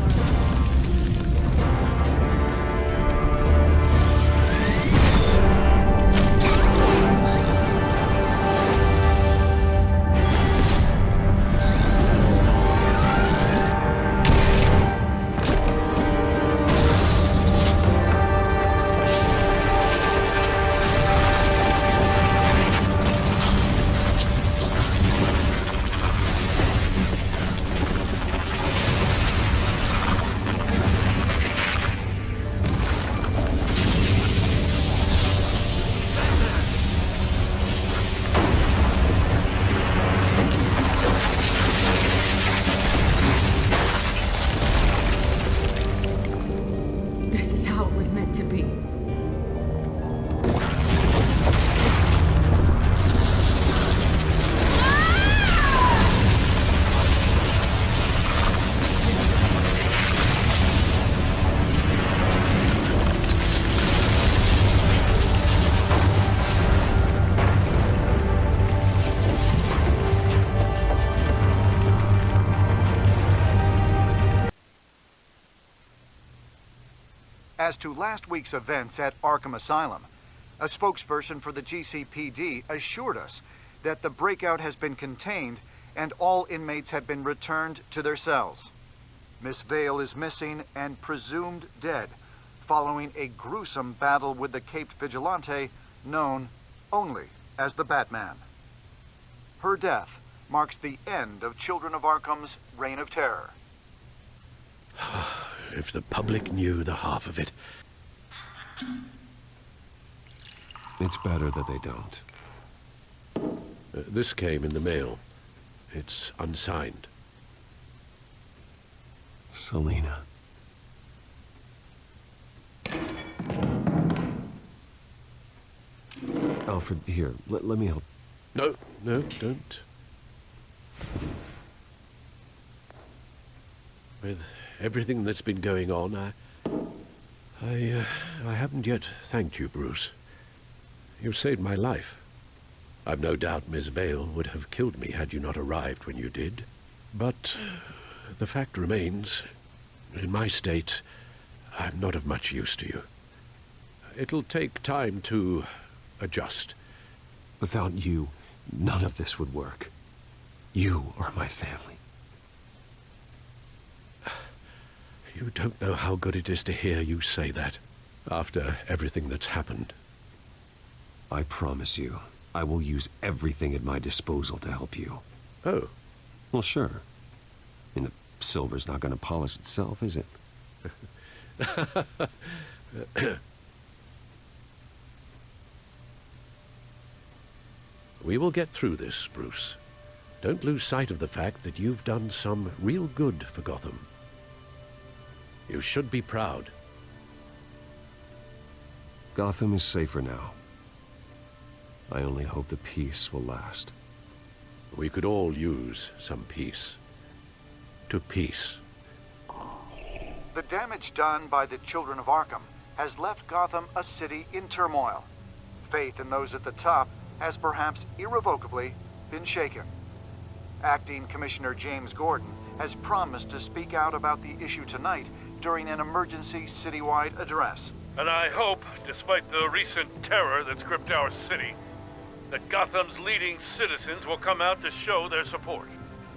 As to last week's events at Arkham Asylum, a spokesperson for the GCPD assured us that the breakout has been contained and all inmates have been returned to their cells. Miss Vale is missing and presumed dead following a gruesome battle with the caped vigilante known only as the Batman. Her death marks the end of Children of Arkham's reign of terror. If the public knew the half of it. It's better that they don't. This came in the mail. It's unsigned. Selina. Alfred, here, let me help. No, don't. With everything that's been going on, I haven't yet thanked you, Bruce. You've saved my life. I've no doubt Miss Vale would have killed me had you not arrived when you did. But the fact remains, in my state, I'm not of much use to you. It'll take time to adjust. Without you, none of this would work. You are my family. You don't know how good it is to hear you say that, after everything that's happened. I promise you, I will use everything at my disposal to help you. Oh. Well, sure. I mean, the silver's not going to polish itself, is it? We will get through this, Bruce. Don't lose sight of the fact that you've done some real good for Gotham. You should be proud. Gotham is safer now. I only hope the peace will last. We could all use some peace. To peace. The damage done by the Children of Arkham has left Gotham a city in turmoil. Faith in those at the top has perhaps irrevocably been shaken. Acting Commissioner James Gordon has promised to speak out about the issue tonight during an emergency citywide address. And I hope, despite the recent terror that's gripped our city, that Gotham's leading citizens will come out to show their support.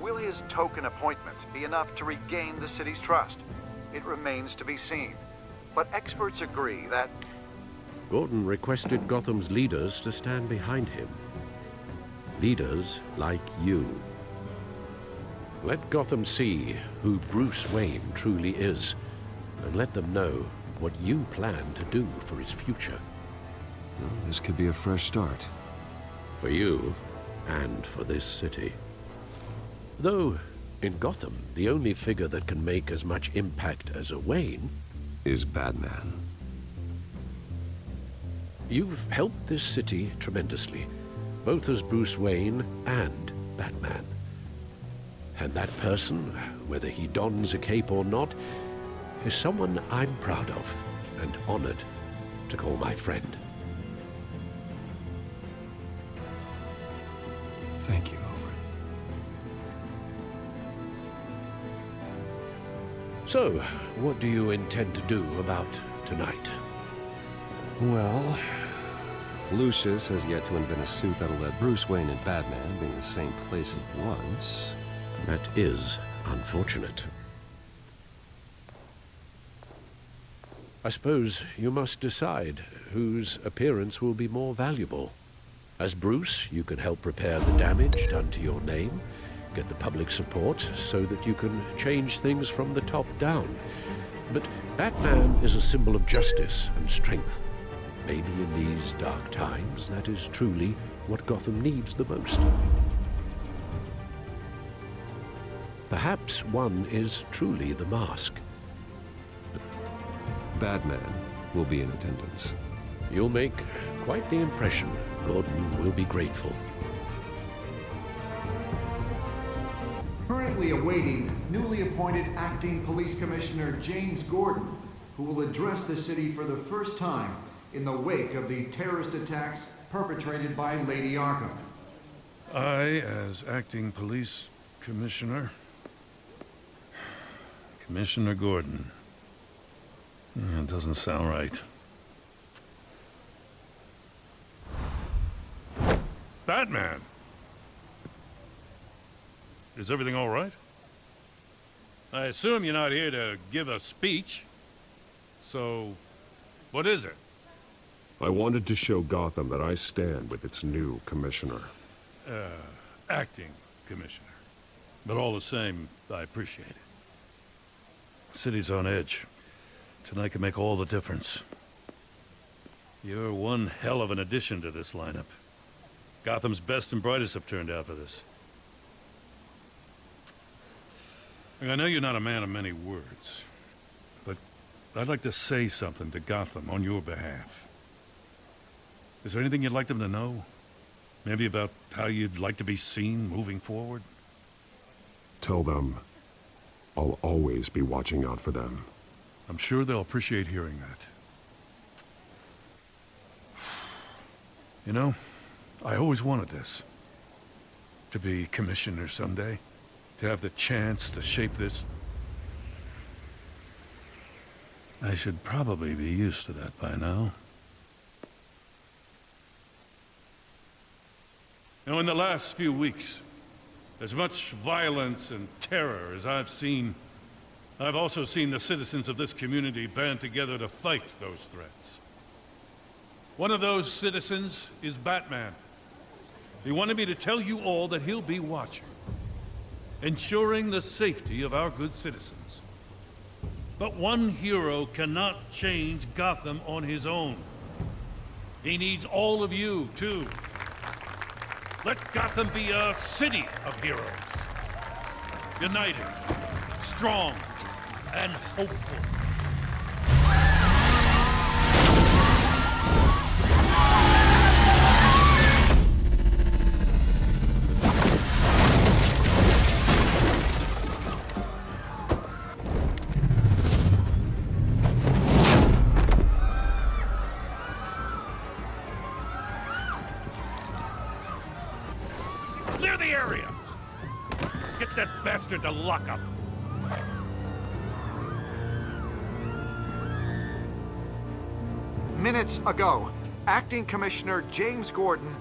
Will his token appointment be enough to regain the city's trust? It remains to be seen. But experts agree that... Gordon requested Gotham's leaders to stand behind him. Leaders like you. Let Gotham see who Bruce Wayne truly is, and let them know what you plan to do for his future. Well, this could be a fresh start. For you, and for this city. Though, in Gotham, the only figure that can make as much impact as a Wayne is Batman. You've helped this city tremendously, both as Bruce Wayne and Batman. And that person, whether he dons a cape or not, is someone I'm proud of and honored to call my friend. Thank you, Alfred. So, what do you intend to do about tonight? Well, Lucius has yet to invent a suit that'll let Bruce Wayne and Batman be in the same place at once. That is unfortunate. I suppose you must decide whose appearance will be more valuable. As Bruce, you can help repair the damage done to your name, get the public support so that you can change things from the top down. But Batman is a symbol of justice and strength. Maybe in these dark times, that is truly what Gotham needs the most. Perhaps one is truly the mask. Batman will be in attendance. You'll make quite the impression. Gordon will be grateful. Currently awaiting newly appointed Acting Police Commissioner James Gordon, who will address the city for the first time in the wake of the terrorist attacks perpetrated by Lady Arkham. I, as Acting Police Commissioner... Commissioner Gordon. It doesn't sound right. Batman! Is everything all right? I assume you're not here to give a speech. So, what is it? I wanted to show Gotham that I stand with its new commissioner. Acting commissioner. But all the same, I appreciate it. City's on edge. Tonight can make all the difference. You're one hell of an addition to this lineup. Gotham's best and brightest have turned out for this. I know you're not a man of many words, but I'd like to say something to Gotham on your behalf. Is there anything you'd like them to know? Maybe about how you'd like to be seen moving forward? Tell them I'll always be watching out for them. I'm sure they'll appreciate hearing that. You know, I always wanted this. To be commissioner someday. To have the chance to shape this. I should probably be used to that by now. You know, in the last few weeks, as much violence and terror as I've seen, I've also seen the citizens of this community band together to fight those threats. One of those citizens is Batman. He wanted me to tell you all that he'll be watching, ensuring the safety of our good citizens. But one hero cannot change Gotham on his own. He needs all of you, too. Let Gotham be a city of heroes. United, strong, and hopeful. Clear the area! Get that bastard to lock up! Minutes ago, Acting Commissioner James Gordon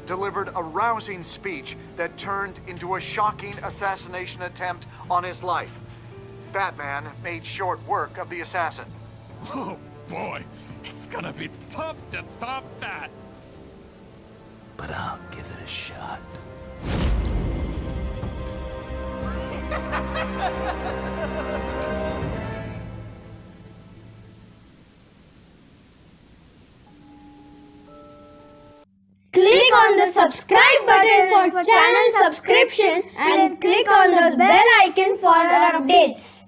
delivered a rousing speech that turned into a shocking assassination attempt on his life. Batman made short work of the assassin. Oh boy, it's gonna be tough to top that. But I'll give it a shot. Click on the subscribe button for channel subscription and click on the bell icon for our updates.